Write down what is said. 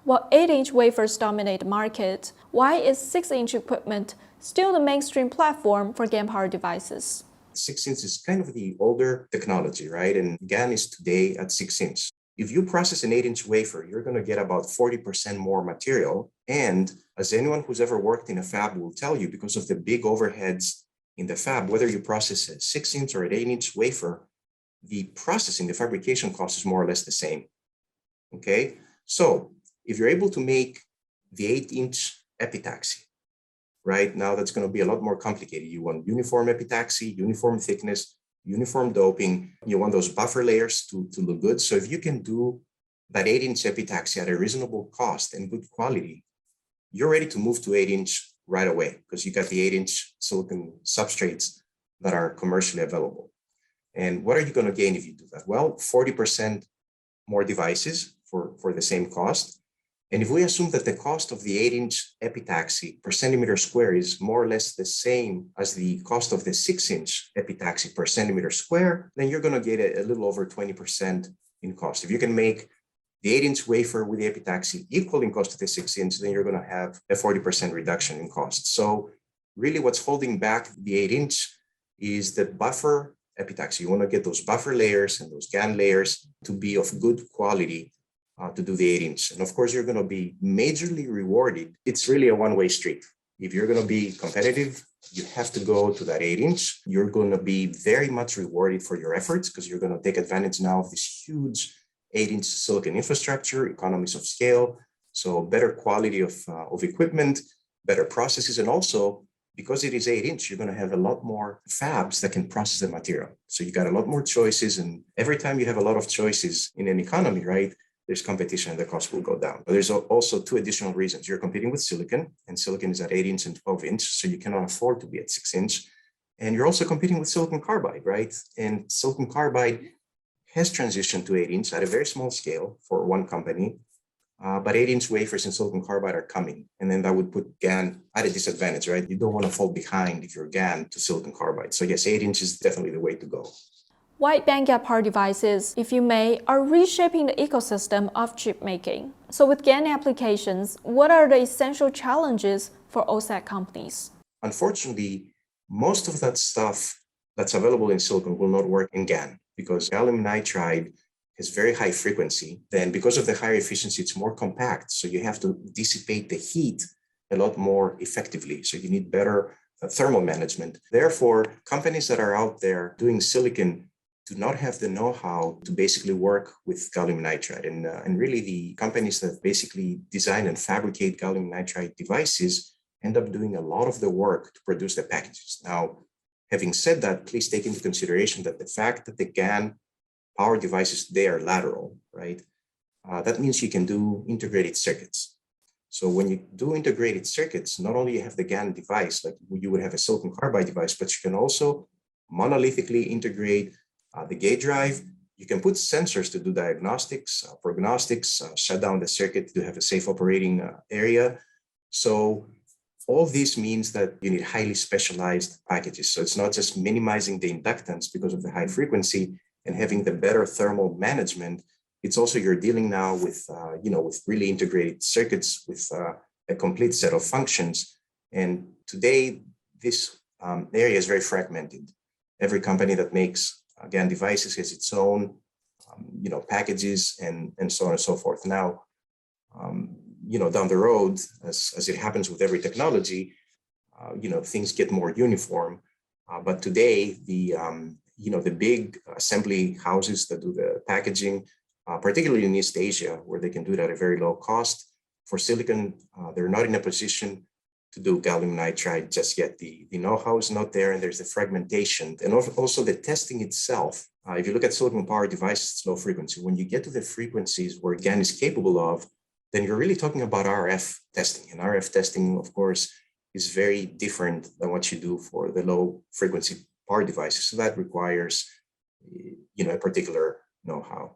While 8-inch wafers dominate the market, why is 6-inch equipment still the mainstream platform for GaN power devices? 6-inch is kind of the older technology, right? And GaN is today at 6-inch. If you process an 8-inch wafer, you're going to get about 40% more material. And as anyone who's ever worked in a fab will tell you, because of the big overheads in the fab, whether you process a 6-inch or an 8-inch wafer, the processing, the fabrication cost is more or less the same. Okay, so if you're able to make the 8-inch epitaxy, right now, that's going to be a lot more complicated. You want uniform epitaxy, uniform thickness, uniform doping. You want those buffer layers to look good. So if you can do that 8-inch epitaxy at a reasonable cost and good quality, you're ready to move to 8-inch right away because you got the 8-inch silicon substrates that are commercially available. And what are you going to gain if you do that? Well, 40% more devices for the same cost. And if we assume that the cost of the 8-inch epitaxy per centimeter square is more or less the same as the cost of the 6-inch epitaxy per centimeter square, then you're going to get a little over 20% in cost. If you can make the 8-inch wafer with the epitaxy equal in cost to the 6-inch, then you're going to have a 40% reduction in cost. So really what's holding back the 8-inch is the buffer epitaxy. You want to get those buffer layers and those GaN layers to be of good quality to do the 8-inch. And of course, you're going to be majorly rewarded. It's really a one-way street. If you're going to be competitive, you have to go to that 8-inch. You're going to be very much rewarded for your efforts because you're going to take advantage now of this huge 8-inch silicon infrastructure, economies of scale, so better quality of equipment, better processes, and also because it is 8-inch, you're going to have a lot more fabs that can process the material. So you got a lot more choices, and every time you have a lot of choices in an economy, right, there's competition and the cost will go down. But there's also two additional reasons. You're competing with silicon, and silicon is at 8-inch and 12-inch, so you cannot afford to be at 6-inch. And you're also competing with silicon carbide, right? And silicon carbide has transitioned to 8-inch at a very small scale for one company, but 8-inch wafers in silicon carbide are coming. And then that would put GaN at a disadvantage, right? You don't want to fall behind if you're GaN to silicon carbide. So yes, 8-inch is definitely the way to go. Wide bandgap power devices, if you may, are reshaping the ecosystem of chip making. So with GaN applications, what are the essential challenges for OSAT companies? Unfortunately, most of that stuff that's available in silicon will not work in GaN because gallium nitride has very high frequency. Then because of the higher efficiency, it's more compact. So you have to dissipate the heat a lot more effectively. So you need better thermal management. Therefore, companies that are out there doing silicon do not have the know-how to basically work with gallium nitride. And really the companies that basically design and fabricate gallium nitride devices end up doing a lot of the work to produce the packages. Now, having said that, please take into consideration that the fact that the GaN power devices today are lateral, right? That means you can do integrated circuits. So when you do integrated circuits, not only you have the GaN device, like you would have a silicon carbide device, but you can also monolithically integrate the gate drive. You can put sensors to do diagnostics, prognostics, shut down the circuit to have a safe operating area. So all this means that you need highly specialized packages. So it's not just minimizing the inductance because of the high frequency and having the better thermal management. It's also you're dealing now with, with really integrated circuits with a complete set of functions. And today, this area is very fragmented. Every company that makes GaN devices has its own, packages and so on and so forth. Now, down the road, as it happens with every technology, things get more uniform. But today, the big assembly houses that do the packaging, particularly in East Asia, where they can do it at a very low cost. For silicon, they're not in a position to do gallium nitride just yet. The know-how is not there, and there's the fragmentation. And also the testing itself. If you look at silicon power devices, it's low frequency. When you get to the frequencies where GaN is capable of, then you're really talking about RF testing. And RF testing, of course, is very different than what you do for the low frequency power devices. So that requires, a particular know-how.